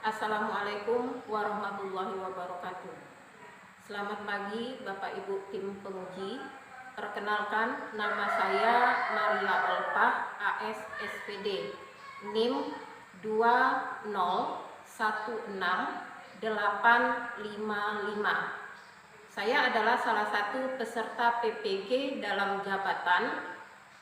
Assalamualaikum warahmatullahi wabarakatuh. Selamat pagi Bapak Ibu tim penguji. Perkenalkan, nama saya Maria Olpa, AS SPD, NIM 2016855. Saya adalah salah satu peserta PPG dalam jabatan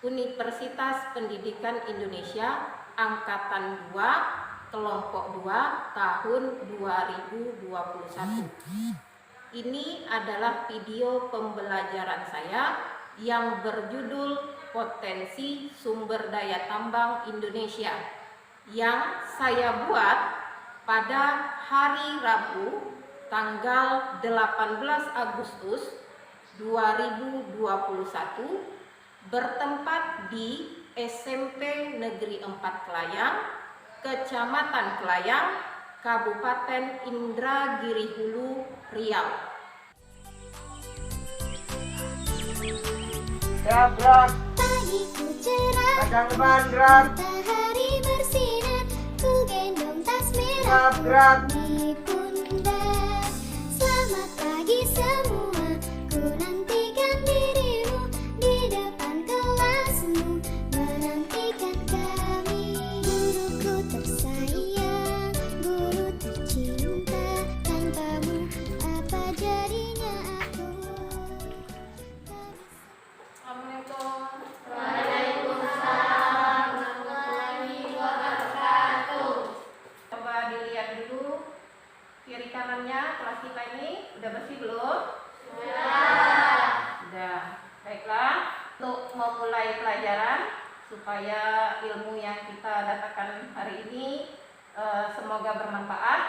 Universitas Pendidikan Indonesia Angkatan 2 Kelompok 2 tahun 2021. Ini adalah video pembelajaran saya yang berjudul Potensi Sumber Daya Tambang Indonesia yang saya buat pada hari Rabu tanggal 18 Agustus 2021 bertempat di SMP Negeri 4 Kelayang, Kecamatan Kelayang, Kabupaten Indragiri Hulu, Riau. Gerak, Pagiku cerah, kadang depan gerak, matahari bersinar, ku gendong tas merah gerak, di pundak. Selamat pagi semua, ku nantikan dirimu di depan kelasmu, menantikan kami. Guruku tersayang, guru tercinta, tanpamu apa jadinya aku? Assalamualaikum. Coba dilihat dulu kiri kanannya kelas kita ini udah bersih belum? Sudah. Baiklah, untuk memulai pelajaran supaya ilmu yang kita dapatkan hari ini semoga bermanfaat.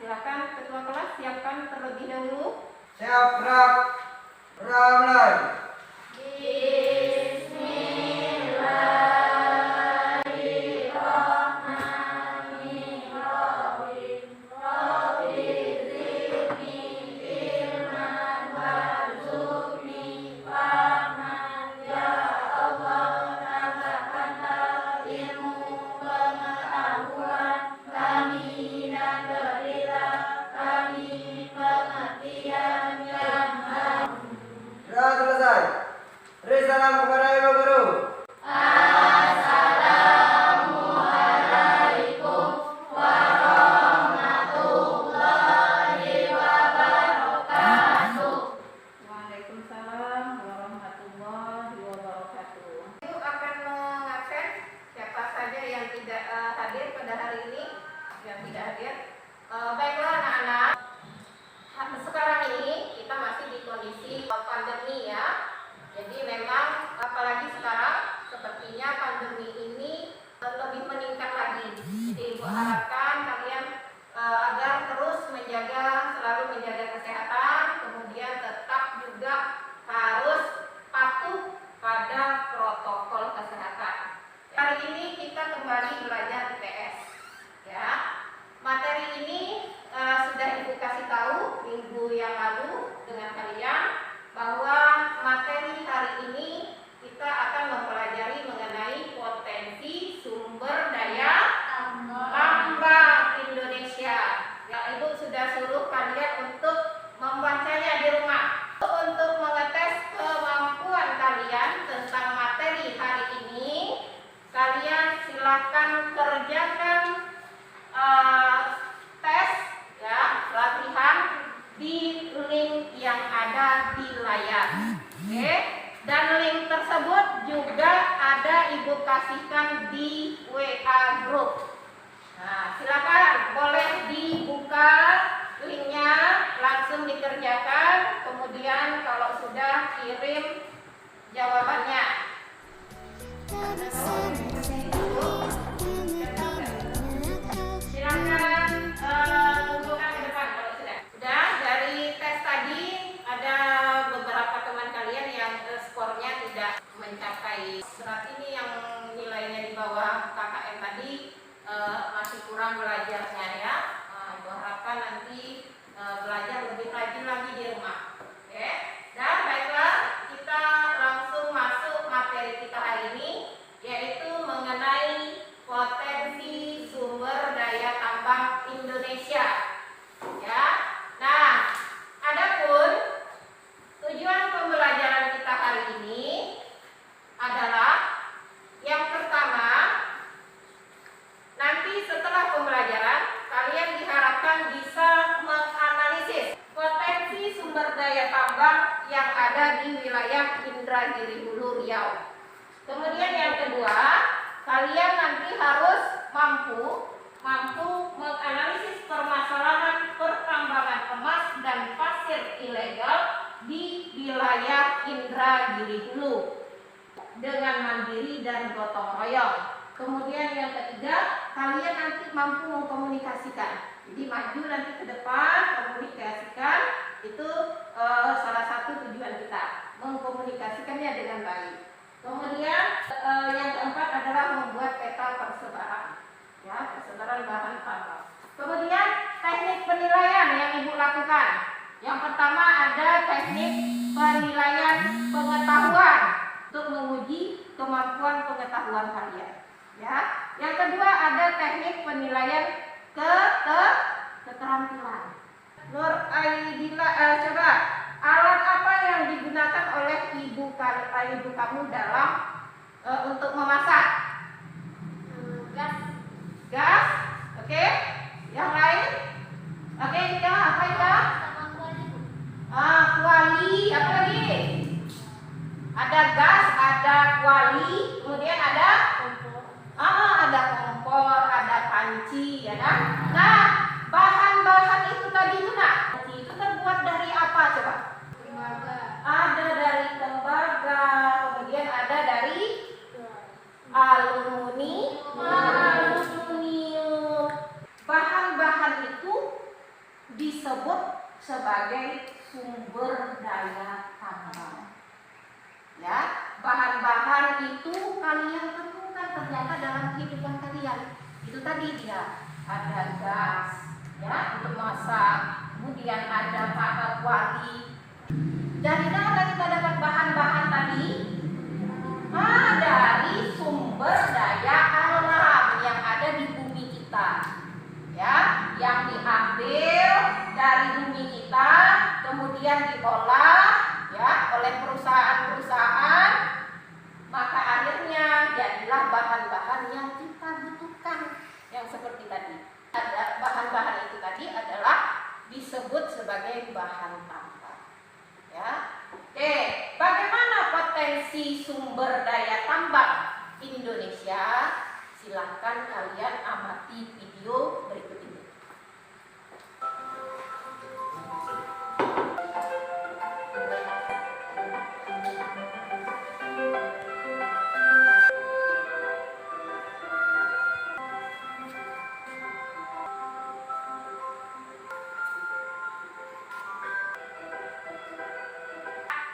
Silakan ketua kelas siapkan terlebih dahulu. siap gerak, mulai. Sudah selesai. Beri salam kepada ibu guru. Waalaikumsalam warahmatullahi wabarakatuh. Ibu akan mengabsen siapa saja yang tidak hadir pada hari ini, yang tidak hadir. Baiklah anak-anak, sekarang ini kita masih di kondisi pandemi ya. Jadi memang apalagi sekarang sepertinya pandemi ini lebih meningkat lagi. Jadi ibu harapkan kalian agar terus selalu menjaga kesehatan, kemudian tetap juga harus patuh pada protokol kesehatan. Hari ini kita kembali belajar IPS ya. Materi ini sudah ibu kasih tahu minggu yang lalu dengan kalian bahwa materi hari ini kita akan mempelajari mengenai potensi sumber daya tambang Indonesia. Ya, ibu sudah suruh kalian untuk membacanya di rumah. Untuk mengetes kemampuan kalian tentang materi hari ini, kalian silakan kerjakan tes ya, latihan di link yang ada di layar. Oke? Dan link tersebut juga ada ibu kasihkan di WA group. Nah, silakan boleh dibuka linknya, langsung dikerjakan, kemudian kalau sudah kirim jawabannya. Silakan kumpulkan ke depan kalau sudah. Sudah, dari tes tadi ada beberapa teman kalian yang skornya tidak mencapai serat ini, yang nilainya di bawah KKM tadi masih kurang belajarnya ya. Ibu harapkan nanti belajar lebih rajin lagi di rumah. Oke. Dan baiklah, kita langsung masuk materi kita hari ini, yaitu mengenai potensi sumber daya tambang Indonesia. Kemudian yang ketiga, kalian nanti mampu mengkomunikasikan. Jadi maju nanti ke depan, komunikasikan, itu salah satu tujuan kita, mengkomunikasikannya dengan baik. Kemudian yang keempat adalah membuat peta persebaran, ya, persebaran bahan tambang. Kemudian teknik penilaian yang Ibu lakukan. Yang pertama ada teknik penilaian pengetahuan untuk menguji kemampuan pengetahuan kalian. Ya. Yang kedua ada teknik penilaian keterampilan. Nur Aidila, coba alat apa yang digunakan oleh ibu kamu dalam untuk memasak? Gas. Gas, oke. Yang lain? Oke, Ika, apa Ika? Sama kuali. Kuali, apa lagi? Ada gas, ada kuali, kemudian ada Kompor. ada kompor, ada panci, ya kan? Nah, bahan-bahan itu tadi itu itu terbuat dari apa coba? Tembaga. Ada dari tembaga, kemudian ada dari aluminium. Bahan-bahan itu disebut sebagai sumber daya tambang. Ya, bahan-bahan itu kalian temukan ternyata dalam kehidupan kalian. Itu tadi dia, ada gas, ya, untuk masak, kemudian ada kuali. Dari mana kita dapat bahan-bahan tadi? Dari sumber daya alam yang ada di bumi kita, ya, yang diambil dari bumi kita, kemudian diolah, ya, oleh perusahaan-perusahaan, maka akhirnya jadilah bahan-bahan yang kita butuhkan, yang seperti tadi. Ada bahan-bahan itu tadi adalah disebut sebagai bahan tambang. Ya. Oke, bagaimana potensi sumber daya tambang Indonesia? Silahkan kalian amati video berikut ini.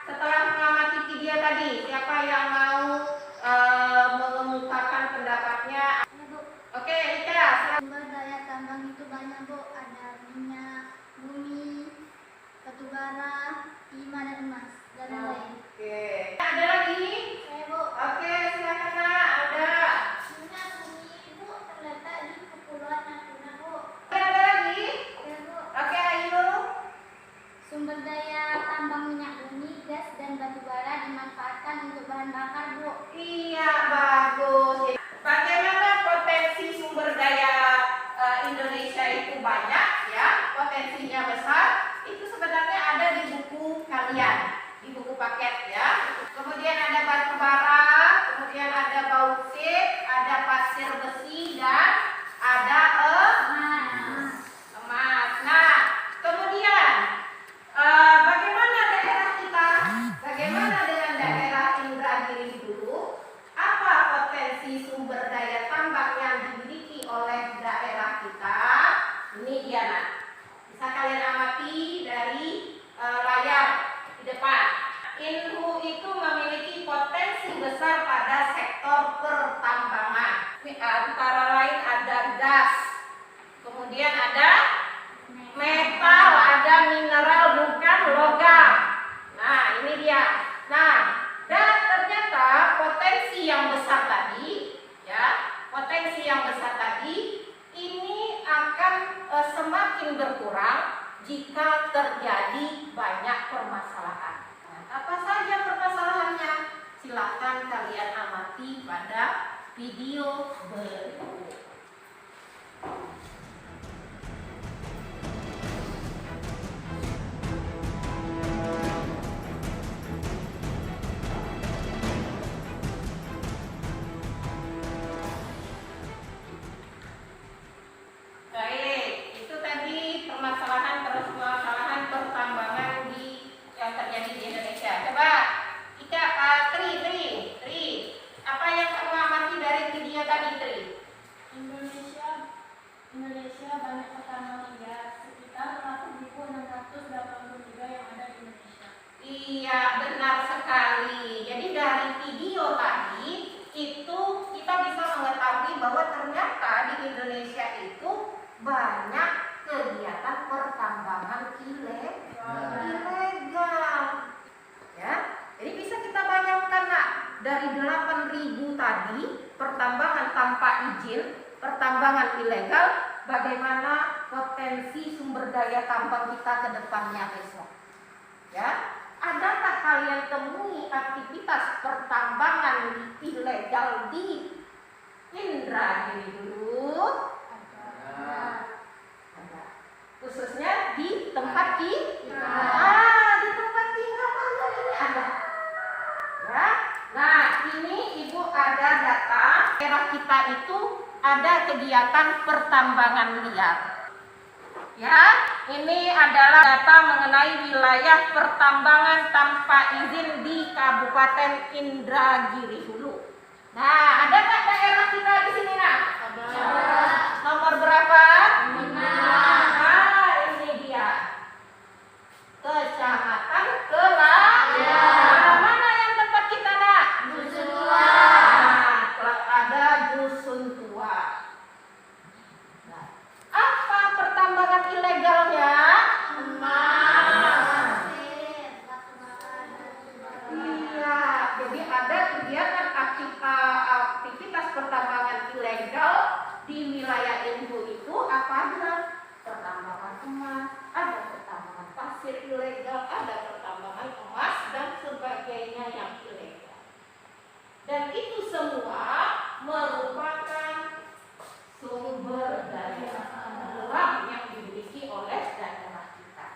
Setelah mengamati video tadi, siapa yang mau mengemukakan pendapatnya? Ya, Bu. Oke, Ika, silakan. Sumber daya tambang itu banyak, Bu. Ada minyak, bumi, batu bara, timah dan emas, dan lain-lain. Oke. Ada lagi? Saya, Bu. Oke, silakan Nak. Ada. Minyak bumi itu terletak di Kepulauan Natuna, Bu. Oke, ada lagi? Ya, Bu. Oke, Ayu. Sumber daya tambang minyak bumi, gas, dan batu bara dimanfaatkan untuk bahan bakar, Bu. Iya, bagus. Bagaimana potensi sumber daya Indonesia itu banyak, ya, potensinya besar. Itu sebenarnya ada di buku kalian, di buku paket, ya. Kemudian ada batu bara, kemudian ada bauksit, ada pasir besi, dan ada emas. Nah, kemudian bagaimana daerah kita? Bagaimana dengan daerah Indragiri dulu? Apa potensi sumber daya tambang yang dimiliki oleh daerah kita? Ini dia, Nak. Bisa kalian amati dari layar di depan. Inhu itu memiliki potensi besar pada sektor pertambangan. Antara lain ada gas, kemudian ada metal, ada mineral bukan logam. Nah, ini dia. Nah, dan ternyata potensi yang besar tadi, ya, potensi yang besar tadi ini akan semakin berkurang jika terjadi banyak permasalahan. Nah, apa saja permasalahannya? Silakan kalian amati pada video berikut. Baik, itu tadi permasalahan pertambangan yang terjadi di Indonesia. Coba, Ika, Tri, apa yang kamu amati dari video tadi, Tri? banyak kegiatan pertambangan ilegal. Ya, jadi bisa kita bayangkan nak, dari 8.000 tadi pertambangan tanpa izin, pertambangan ilegal, bagaimana potensi sumber daya tambang kita ke depannya besok. Ya, adakah kalian temui aktivitas pertambangan ilegal di Indragiri dulu? Ada. Khususnya di tempat di tempat tinggal kalian ini ada. Ya. Nah, ini Ibu ada data daerah kita itu ada kegiatan pertambangan liar. Ya, ini adalah data mengenai wilayah pertambangan tanpa izin di Kabupaten Indragiri Hulu. Nah, ada nggak daerah kita di sini nak? Ada. Nomor berapa? 5. Nah, ini dia. Kecamatan Kelaya. Mana yang tempat kita nak? Dusun Tua. Nah, ada Dusun Tua. Nah, apa pertambangan ilegalnya? Emas. Iya, jadi ada kegiatan aktivitas pertambangan ilegal di wilayah Ibu itu apa aja? Pertambangan emas, ada pertambangan pasir ilegal, ada pertambangan emas dan sebagainya yang ilegal. Dan itu semua merupakan sumber daya alam yang dimiliki oleh daerah kita.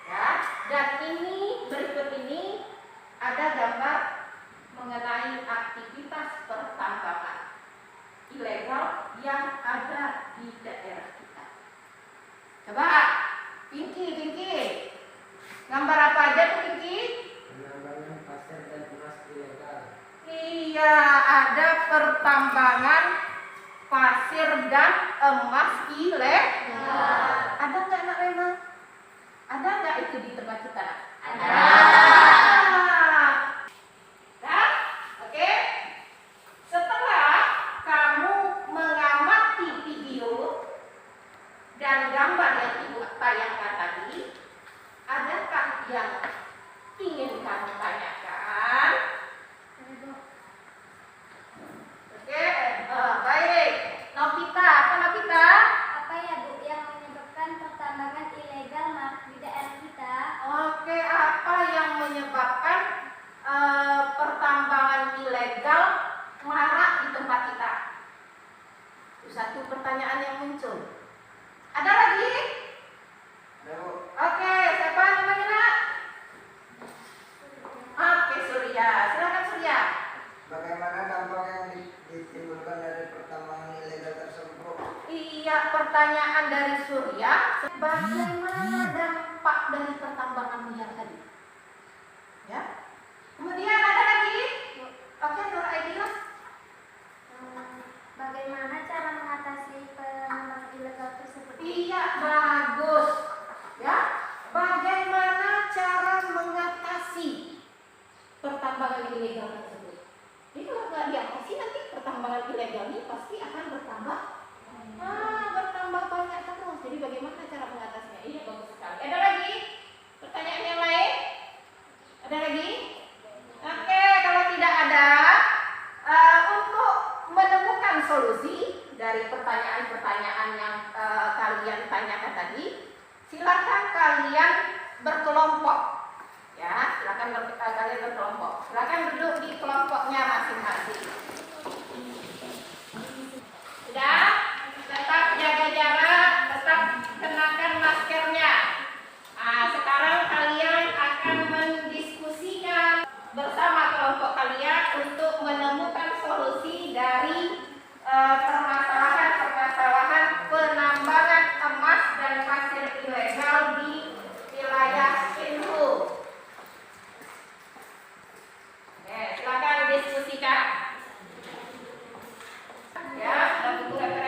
Ya, dan ini berikut ini ada gambar mengenai aktivitas pertambangan ilegal yang ada di daerah kita. Coba, Pinky, gambar apa aja tuh Pinky? Penambangan pasir dan emas ilegal. Iya, ada pertambangan pasir dan emas ilegal. Ada nggak nak Rena? Ada nggak itu di tempat kita? Ada. Nah, oke. Setelah kamu mengamati video dan gambar yang Ibu tayangkan tadi, adakah yang ingin kamu tanyakan? Oke, baik. Novita, apa Novita? Apa ya Bu yang menyebabkan pertambangan ilegal di daerah kita? Oke, apa yang menyebabkan pertambangan ilegal marak di tempat kita? Itu satu pertanyaan yang muncul. Ada lagi? Oke, siapa namanya nak? Oke, Surya. Silakan Surya. Bagaimana dampak yang ditimbulkan dari pertambangan ilegal tersebut? Iya, pertanyaan dari Surya. Bagaimana dampak dari pertambangan liar tadi? Ya. Kemudian ada lagi? Oke, Nur Aidillah. Bagaimana cara mengatasi penambangan ilegal tersebut? Iya, bagus. Ya. Bagaimana cara mengatasi pertambangan ilegal tersebut? Jadi kalau nggak diatasi nanti pertambangan ilegal ini pasti akan bertambah. Bertambah banyak terus. Jadi bagaimana cara mengatasinya? Iya, bagus sekali. Ada lagi? Pertanyaan yang lain? Ada lagi? Oke, kalau tidak ada, untuk menemukan solusi dari pertanyaan-pertanyaan yang kalian tanyakan tadi, silakan kalian berkelompok. Ya, silakan kalian berkelompok. Silakan duduk di kelompoknya masing-masing. Sudah? Tetap jaga jarak, tetap kenakan maskernya. Nah, sekarang kalian akan mendiskusikan bersama kelompok kalian untuk menemukan solusi dari permasalahan-permasalahan penambangan emas dan pasir ilegal di wilayah Sinhu. Silakan diskusikan. Ya, ada buku referensi.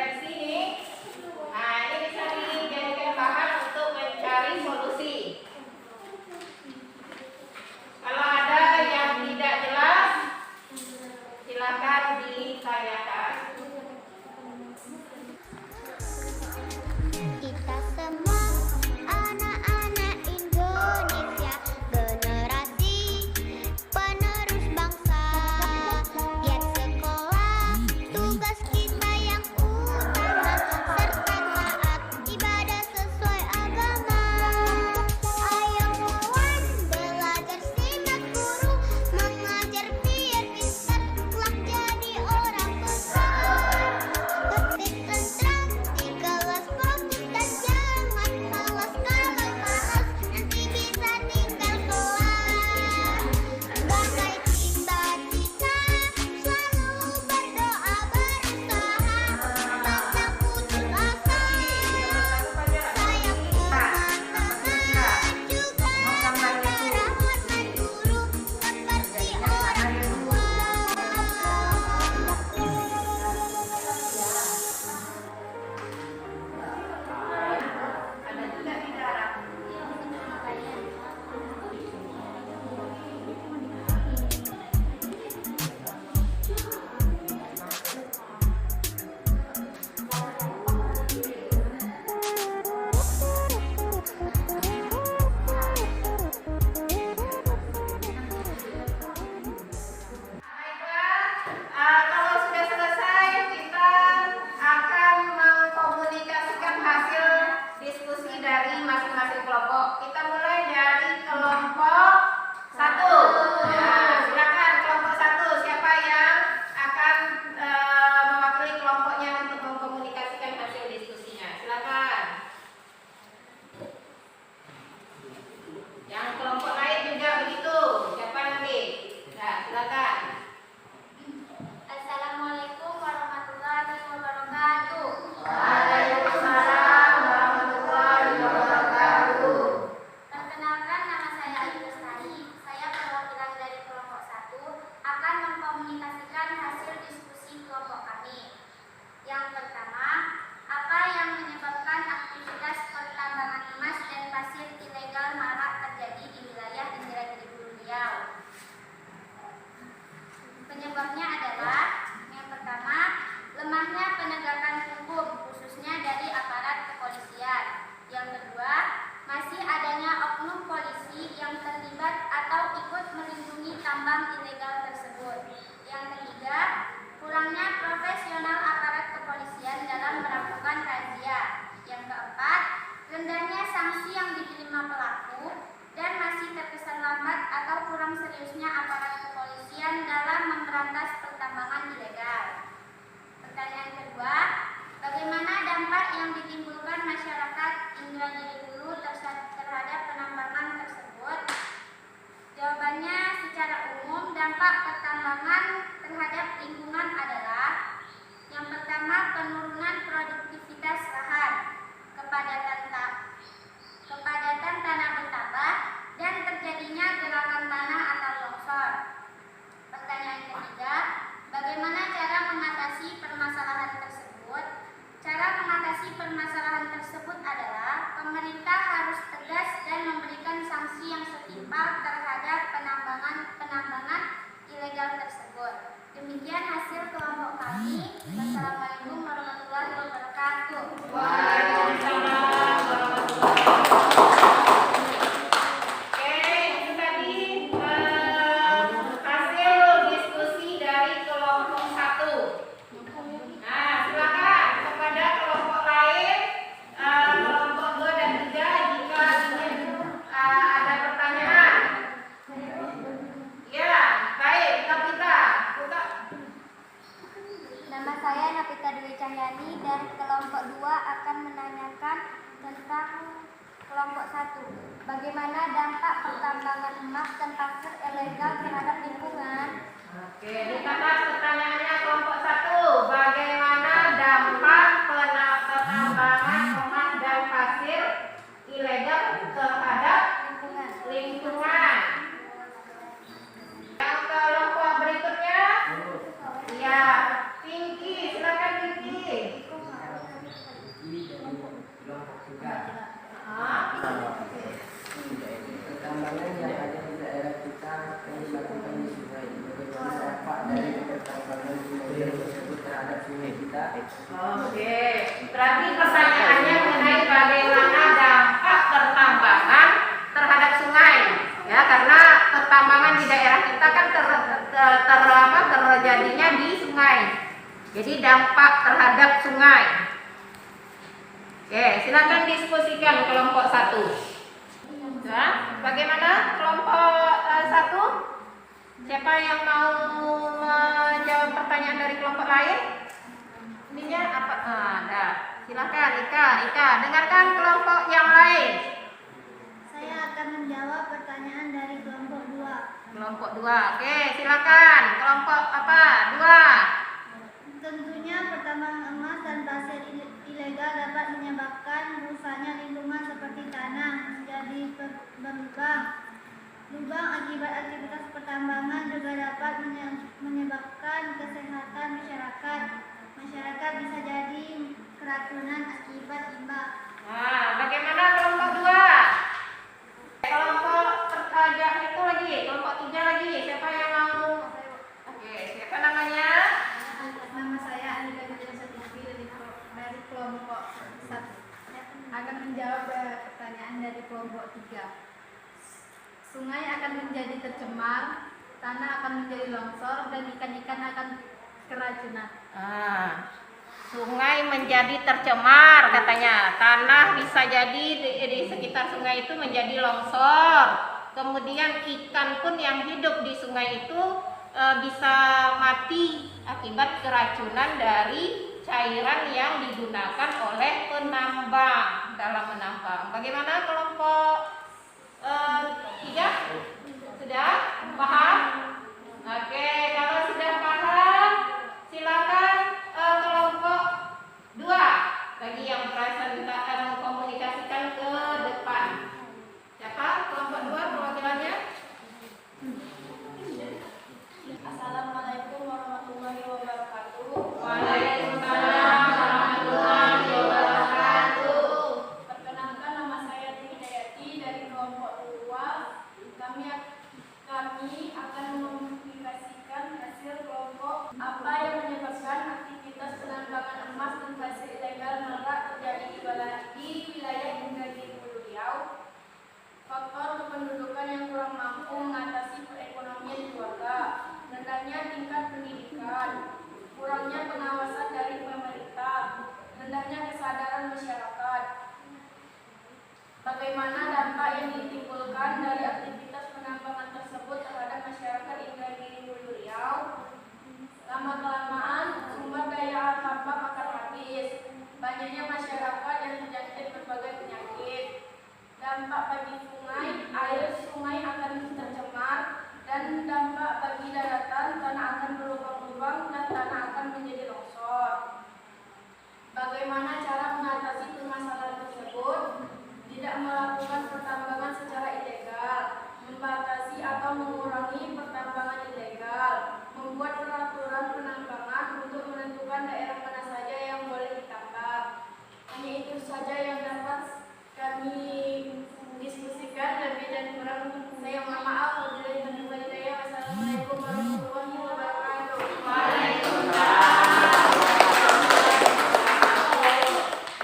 Yang keempat, rendahnya sanksi yang diterima pelaku dan masih terkesan lambat atau kurang seriusnya aparat kepolisian dalam memberantas pertambangan ilegal. Pertanyaan kedua, bagaimana dampak yang ditimbulkan masyarakat Indragiri Hulu terhadap penambangan tersebut? Jawabannya secara umum, dampak pertambangan terhadap lingkungan adalah yang pertama, penurunan produktivitas lahan, kepadatan tanah bertambah, dan terjadinya gerakan tanah atau longsor. Pertanyaan ketiga, bagaimana cara mengatasi permasalahan tersebut? Cara mengatasi permasalahan tersebut adalah pemerintah harus tegas dan memberikan sanksi yang setimpal terhadap penambangan ilegal tersebut. Demikian hasil kelompok kami. Wassalamualaikum warahmatullahi wabarakatuh. Waalaikumsalam warahmatullahi wabarakatuh. Oke, itu tadi hasil diskusi dari kelompok 1. Nah, silakan kepada kelompok lain, kelompok 2 dan 3 jika ingin ada pertanyaan. Ya, baik, kita. Nama saya Napita Dwi Cahyani dari kelompok 2 akan menanyakan tentang kelompok 1. Bagaimana dampak pertambangan emas dan pasir ilegal terhadap lingkungan? Oke, dicatat pertanyaannya kelompok 1. Bagaimana dampak pertambangan emas dan pasir ilegal terhadap lingkungan? Yang kelompok berikutnya? Ya, Pinky, silakan Pinky. Pertambangan yang ada di daerah kita yang dilakukan di sungai, bagaimana dampak dari pertambangan ilegal tersebut terhadap sungai kita? Oke, berarti pertanyaannya mengenai bagaimana dampak pertambangan terhadap sungai, ya, karena pertambangan di daerah kita kan terjadinya di sungai. Jadi dampak terhadap sungai. Oke, silakan diskusikan kelompok 1. Nah, bagaimana kelompok 1? Siapa yang mau menjawab pertanyaan dari kelompok lain? Ininya apa? Ada. Silakan Ika, dengarkan kelompok yang lain. Saya akan menjawab pertanyaan dari kelompok 2. Kelompok 2. Oke, silakan. Kelompok apa? 2. Tentunya pertambangan emas dan pasir ilegal dapat menyebabkan rusaknya lingkungan seperti tanah menjadi berlubang. Lubang akibat aktivitas pertambangan juga dapat menyebabkan kesehatan masyarakat. Masyarakat bisa jadi keracunan akibat limbah. Nah, bagaimana kelompok 2? Kelompok itu lagi, kelompok 3 lagi. Siapa yang mau? Oke, siapa namanya? Nama saya Anika Widiasatifi dari kelompok 1. Akan menjawab pertanyaan dari kelompok 3. Sungai akan menjadi tercemar, tanah akan menjadi longsor, dan ikan-ikan akan keracunan. Sungai menjadi tercemar katanya. Tanah bisa jadi di sekitar sungai itu menjadi longsor. Kemudian ikan pun yang hidup di sungai itu bisa mati akibat keracunan dari cairan yang digunakan oleh penambang dalam menambang. Bagaimana kelompok 3? Sudah paham? Oke, kalau sudah paham, silakan kelompok 2 bagi yang mengkomunikasikan ke depan. Siapa kelompok 2 perwakilannya? Assalamualaikum warahmatullahi wabarakatuh. Waalaikumsalam warahmatullahi wabarakatuh. Perkenalkan, nama saya Dwi dari kelompok 2. Kami akan mengkomunikasikan hasil kelompok apa yang menyebabkan aktivitas penambangan emas dan pasir ilegal marak terjadi di kesadaran masyarakat. Bagaimana dampak yang ditimbulkan dari aktivitas penambangan tersebut terhadap masyarakat Indragiri Hulu Riau? Lama-kelamaan sumber daya alam tambang akan habis. Banyaknya masyarakat yang terjangkit berbagai penyakit. Dampak bagi sungai, air sungai akan tercemar, dan dampak bagi daratan, tanah akan berlubang-lubang dan tanah akan menjadi longsor. Bagaimana cara mengatasi permasalahan tersebut? Tidak melakukan pertambangan secara ilegal, membatasi atau mengurangi pertambangan ilegal, membuat peraturan penambangan untuk menentukan daerah mana saja yang boleh ditambang. Hanya itu saja yang dapat kami diskusikan. Lebih dan kurang saya mohon maaf. Wassalamualaikum warahmatullahi wabarakatuh. Waalaikumsalam.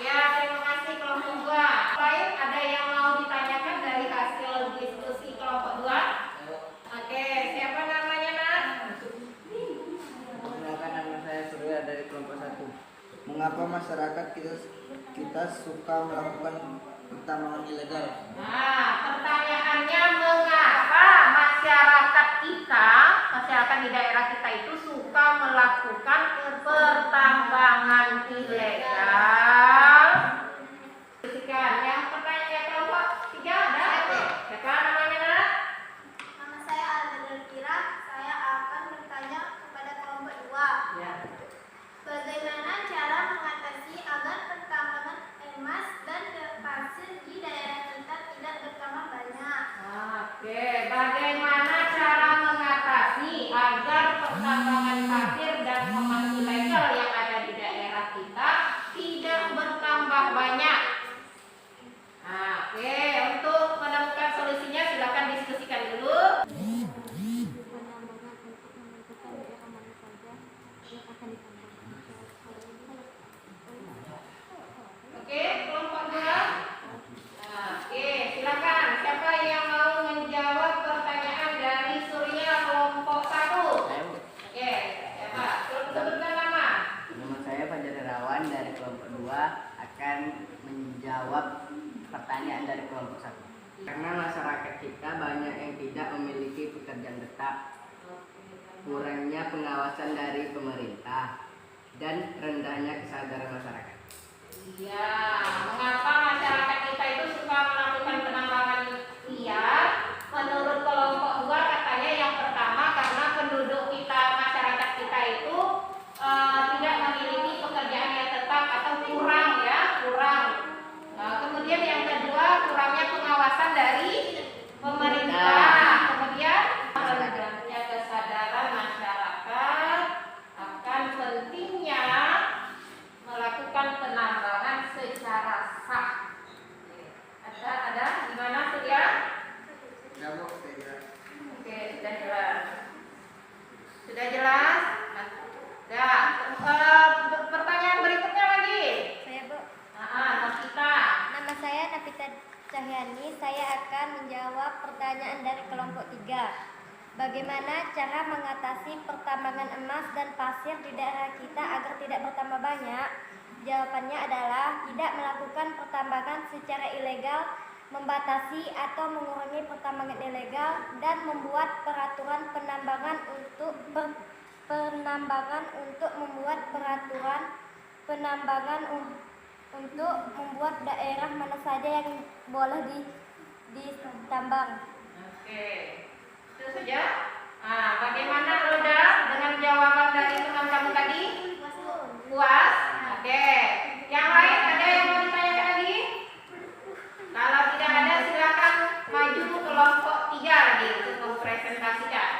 Ya, terima kasih kelompok 2. Lain ada yang mau ditanyakan dari hasil diskusi kelompok 2? Oke, siapa namanya, Nak? Perkenalkan, nama saya Surya dari kelompok 1. Mengapa masyarakat kita suka melakukan pertambangan ilegal? Nah, pertanyaannya mengapa masyarakat di daerah kita itu suka melakukan pertambangan ilegal? Yang pertanyaan kelompok 3 ada? Siapa namanya, Nak? Nama saya Alda. Saya akan bertanya kepada kelompok 2. Ya. Bagaimana cara mengatasi agar pertambangan emas dan pasir di daerah kita tidak bertambah banyak? Oke, bagaimana cara mengatasi agar pertambangan pasir dan emas ilegal yang ada di daerah kita tidak bertambah banyak? Oke, untuk menemukan solusinya silakan diskusikan dulu. Oke, kelompok 2. Oke, silakan. Siapa yang mau menjawab pertanyaan dari Surya kelompok 1? Oke, siapa? Sebutkan nama. Nama saya Fajar Irawan dari kelompok 2 akan menjawab pertanyaan dari kelompok 1. Karena masyarakat kita banyak yang tidak memiliki pekerjaan tetap, kurangnya pengawasan dari pemerintah, dan rendahnya kesadaran masyarakat. Iya, mengapa masyarakat kita itu suka melakukan penambangan liar? Menurut kelompok 2 katanya yang pertama karena penduduk kita, masyarakat kita itu tidak memiliki pekerjaan yang tetap atau kurang. Kemudian yang kedua kurangnya pengawasan dari pemerintah. Kemudian rendahnya kesadaran masyarakat akan pentingnya melakukan penambangan secara sah. Ada di mana Surya? Oke, sudah jelas. Sudah jelas? Pertanyaan berikutnya lagi. Saya, Bu. Novita. Nama saya Nafita Cahyani. Saya akan menjawab pertanyaan dari kelompok 3. Bagaimana cara mengatasi pertambangan emas dan pasir di daerah kita agar tidak bertambah banyak? Jawabannya adalah tidak melakukan pertambangan secara ilegal, membatasi atau mengurangi pertambangan ilegal, dan membuat peraturan penambangan untuk membuat daerah mana saja yang boleh ditambang. Oke, itu saja. Bagaimana Roda dengan jawaban dari teman kamu tadi? Puas? Oke. Yang lain ada yang mau ditanyakan lagi? Kalau tidak ada silakan maju kelompok 3 lagi untuk mempresentasikan.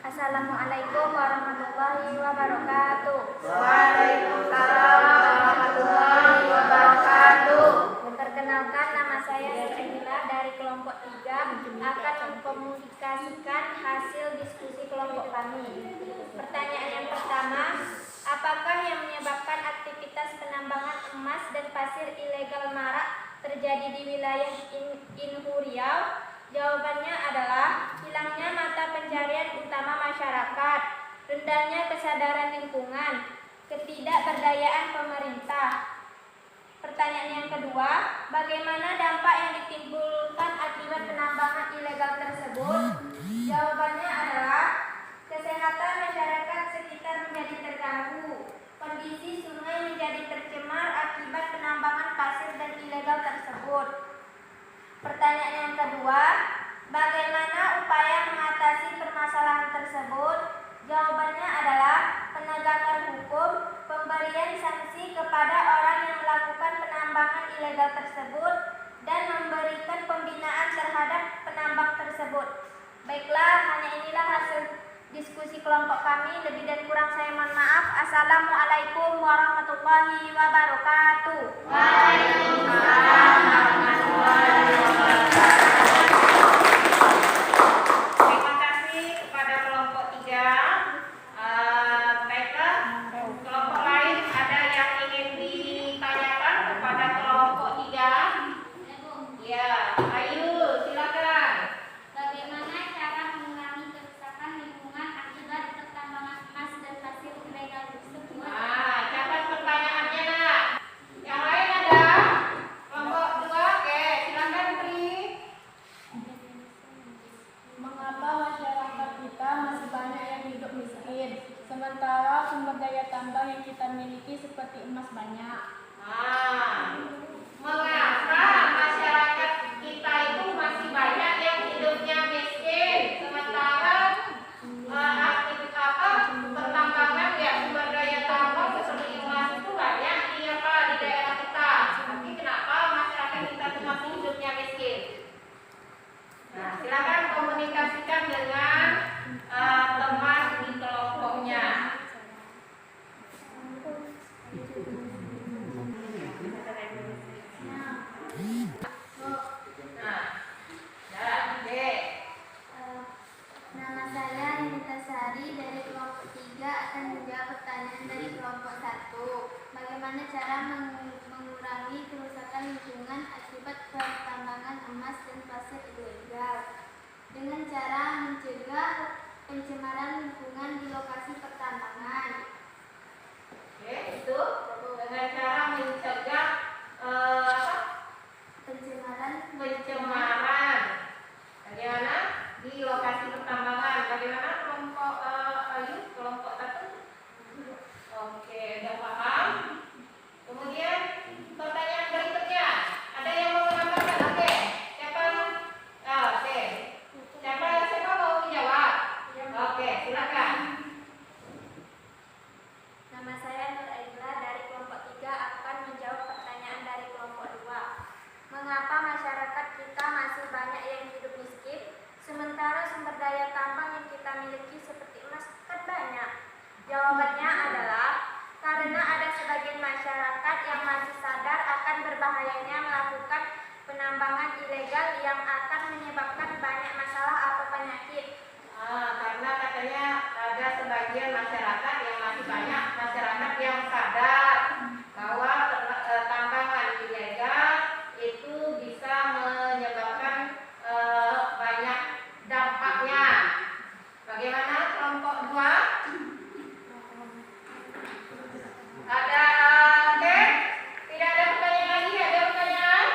Assalamualaikum warahmatullahi wabarakatuh. Waalaikumsalam warahmatullahi wabarakatuh. Perkenalkan, nama saya Sirina dari kelompok 3 akan mengkomunikasikan hasil diskusi kelompok kami. Pertanyaan yang pertama, apakah yang menyebabkan aktivitas penambangan emas dan pasir ilegal marak terjadi di wilayah Inhu Riau? Jawabannya adalah hilangnya mata pencarian utama masyarakat, rendahnya kesadaran lingkungan, ketidakberdayaan pemerintah. Pertanyaan yang kedua, bagaimana dampak yang ditimbulkan akibat penambangan ilegal tersebut? Jawabannya adalah kesehatan masyarakat sekitar menjadi terganggu. Kondisi sungai menjadi tercemar akibat penambangan pasir dan ilegal tersebut. Pertanyaan yang kedua, bagaimana upaya mengatasi permasalahan tersebut? Jawabannya adalah penegakan hukum, pemberian sanksi kepada orang yang melakukan penambangan ilegal tersebut, dan memberikan pembinaan terhadap penambang tersebut. Baiklah, hanya inilah hasil diskusi kelompok kami. Lebih dan kurang saya mohon maaf. Assalamualaikum warahmatullahi wabarakatuh. Waalaikumsalam warahmatullahi wabarakatuh. Terima kasih kepada kelompok 3. Baiklah, kelompok lain ada yang ingin ditanyakan kepada kelompok 3? Ya, ayo silakan. Bagaimana cara mengurangi kerusakan lingkungan akibat pertambangan emas dan pasir ilegal tersebut? Catat pertanyaannya nak. Yang lain ada? Kelompok 2, oke, silakan Tri. Mengapa masyarakat kita masih banyak yang hidup miskin, sementara sumber daya tambang yang kita miliki seperti emas banyak? Mengapa masyarakat kita itu masih banyak yang hidupnya miskin, sementara pertambangan ya sumber daya tambang seperti emas itu banyak di daerah kita. Tapi kenapa masyarakat kita itu masih hidupnya miskin? Nah, silakan komunikasikan dengan teman di kelompoknya. Nama saya Nita Sari dari kelompok 3 akan menjawab pertanyaan dari kelompok 1. Bagaimana cara mengurangi kerusakan lingkungan akibat pertambangan emas dan pasir ilegal? Dengan cara mencegah pencemaran lingkungan di lokasi pertambangan. Oke, itu dengan cara mencegah Pencemaran pencemaran. Bagaimana di lokasi pertambangan? Bagaimana kelompok Ayu, kelompok 1? Oke, udah paham. Kemudian pertanyaan berikutnya, ada yang mau menambahkan? Oke, siapa? Oke, siapa mau menjawab? Oke, silakan. Nama saya Nur Aidla dari kelompok 3 akan menjawab pertanyaan dari kelompok 2. Mengapa masyarakat kita masih banyak yang hidup miskin, sementara sumber daya tambang yang kita miliki seperti emas kan banyak? Jawabannya adalah karena ada sebagian masyarakat yang masih sadar akan berbahayanya melakukan penambangan ilegal yang akan menyebabkan banyak masalah atau penyakit. Karena katanya ada sebagian masyarakat yang masih banyak masyarakat yang sadar bahwa tambangan ilegal itu bisa menyebabkan banyak dampaknya. Bagaimana kelompok 2? Ada oke? Tidak ada pertanyaan lagi? Ada pertanyaan?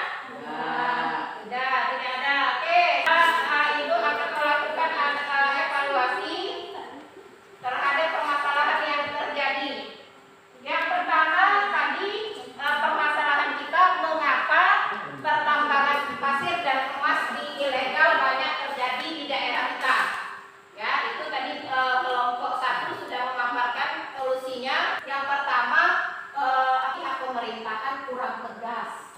Tidak ada. Oke. Ibu akan melakukan evaluasi terhadap permasalahan yang terjadi. Yang pertama tadi permasalahan kita mengapa pertambangan pasir dan emas di ilegal banyak terjadi di daerah kita. Ya, itu tadi kelompok 1 sudah memaparkan solusinya. Yang pertama pihak pemerintahan kurang tegas.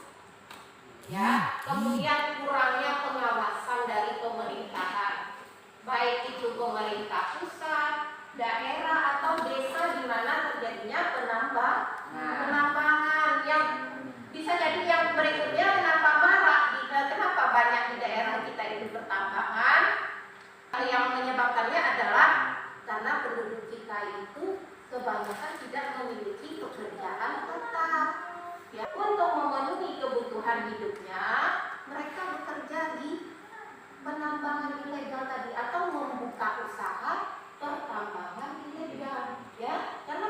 Ya, kemudian kurangnya pengawasan dari pemerintahan, baik itu pemerintah pusat, daerah atau desa di mana terjadinya penambangan yang bisa jadi yang berikutnya kenapa kenapa banyak di daerah kita itu pertambangan. Yang menyebabkannya adalah karena penduduk kita itu kebanyakan tidak memiliki pekerjaan tetap. Ya, untuk memenuhi kebutuhan hidupnya, mereka bekerja di penambangan ilegal tadi atau membuka usaha pertambangan ilegal. Ya, karena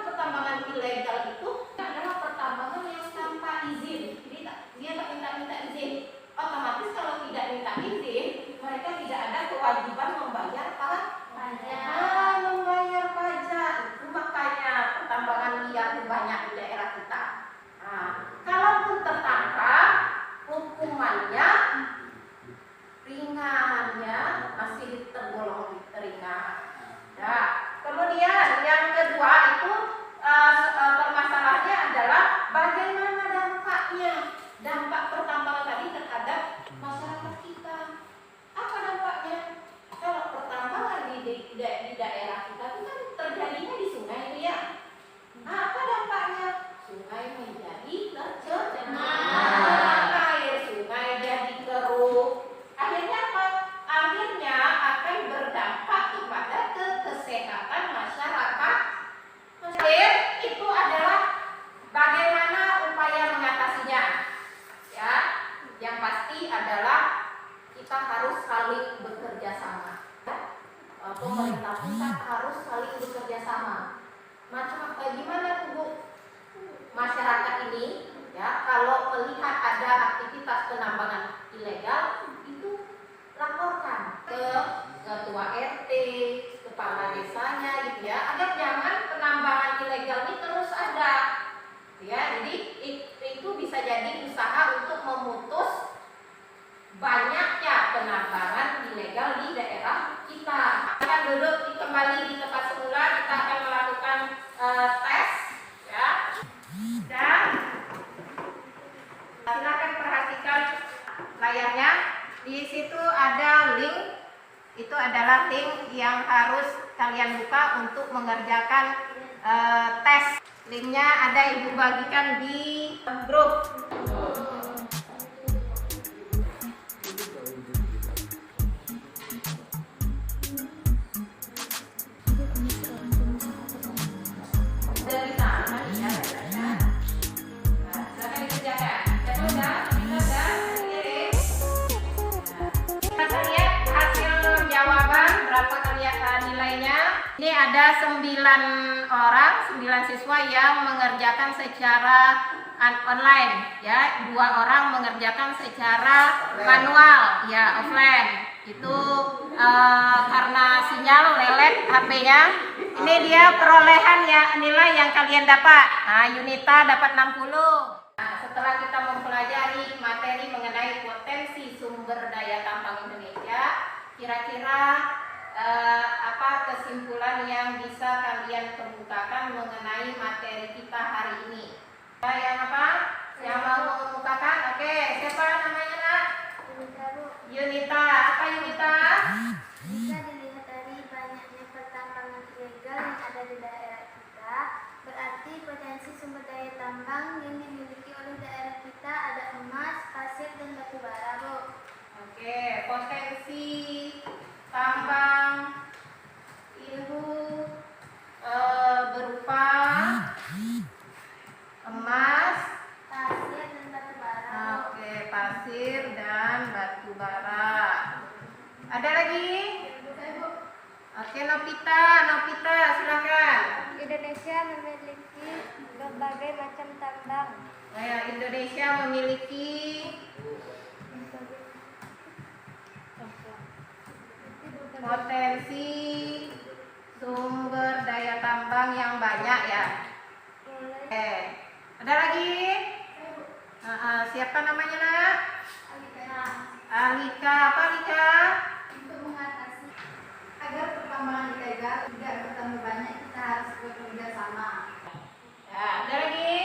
banyak di daerah kita. Nah, kalaupun tertangkap, hukumannya ringannya masih tergolong ringan. Nah, kemudian yang kedua itu permasalahannya adalah bagaimana dampaknya, dampak pertambangan tadi terhadap masyarakat kita. Apa dampaknya? Kalau pertambangan di daerah kita itu kan terjadinya di sungai itu ya. Nah, apa dampaknya? Sungai menjadi tercemar, air sungai jadi keruh. Akhirnya apa? Akhirnya akan berdampak kepada kesehatan masyarakat. Akhir itu adalah bagaimana upaya mengatasinya. Ya, yang pasti adalah kita harus saling bekerja sama. Pemerintah pusat harus saling bekerja sama. Gimana tuh masyarakat ini ya, kalau melihat ada aktivitas penambangan ilegal itu laporkan ke ketua RT, kepala desanya gitu ya, agar jangan penambangan ilegal ini terus ada. Ya, jadi itu bisa jadi usaha untuk memutus banyaknya penambangan ilegal di daerah kita. Akan duduk kembali di tempat semula, kita akan melakukan tes ya. Dan silakan perhatikan layarnya. Di situ ada link. Itu adalah link yang harus kalian buka untuk mengerjakan tes. Linknya ada ibu bagikan di grup. Ini ada 9 orang, 9 siswa yang mengerjakan secara online, ya. 2 orang mengerjakan secara manual, ya, offline. Itu karena sinyal lelet HP-nya. Ini dia perolehan ya nilai yang kalian dapat. Nah, Yunita dapat 60. Nah, setelah kita mempelajari materi mengenai potensi sumber daya tambang Indonesia, kira-kira apa kesimpulan yang bisa kalian kemukakan mengenai materi kita hari ini? Yang apa? Yang mau mengemukakan? Oke, siapa namanya nak? Yunita. Apa Yunita? Bisa dilihat dari banyaknya pertambangan ilegal yang ada di daerah kita, berarti potensi sumber daya tambang yang dimiliki oleh daerah kita ada emas, pasir, dan batu bara, Bu. Oke, potensi tambang itu berupa emas, Pasir, dan batu bara. oke, pasir dan batu bara. Ada lagi? Oke, Novita silakan. Indonesia memiliki berbagai macam tambang. Indonesia memiliki potensi sumber daya tambang yang banyak ya. Oke. Ada lagi? Siapa namanya nak? Alika. Apa Alika? Untuk mengatasi Agar pertambangan ilegal tidak bertambah banyak, kita harus bekerja sama. Ya, ada lagi?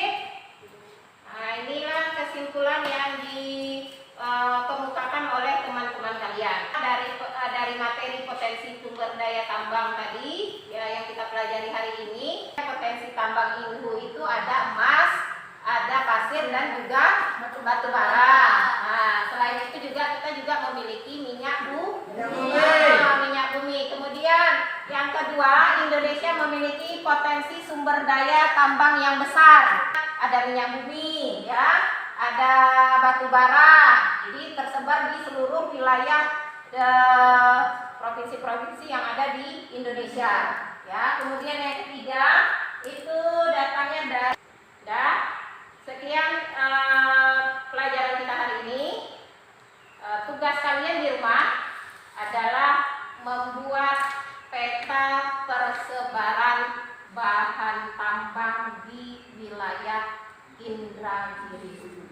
Nah, inilah kesimpulan yang dikemukakan oleh teman-teman kalian dari materi potensi sumber daya tambang tadi ya, yang kita pelajari hari ini. Potensi tambang Inhu itu ada emas, ada pasir, dan juga batu bara. Nah, selain itu juga kita juga memiliki minyak bumi. Kemudian yang kedua, Indonesia memiliki potensi sumber daya tambang yang besar. Ada minyak bumi, ya, ada batu bara. Jadi tersebar di seluruh wilayah provinsi-provinsi yang ada di Indonesia. Ya, kemudian yang ketiga itu datanya dari. Sekian pelajaran kita hari ini. Tugas kalian di rumah adalah membuat peta persebaran bahan tambang tambang di wilayah Indragiri.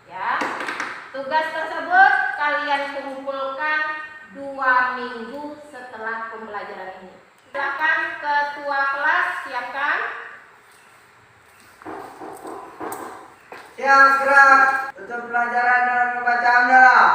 Ya, tugas tersebut kalian kumpulkan 2 minggu setelah pembelajaran ini. Silakan ketua kelas siapkan. Siap gerak. Tutup pelajaran dengan membaca hamdalah.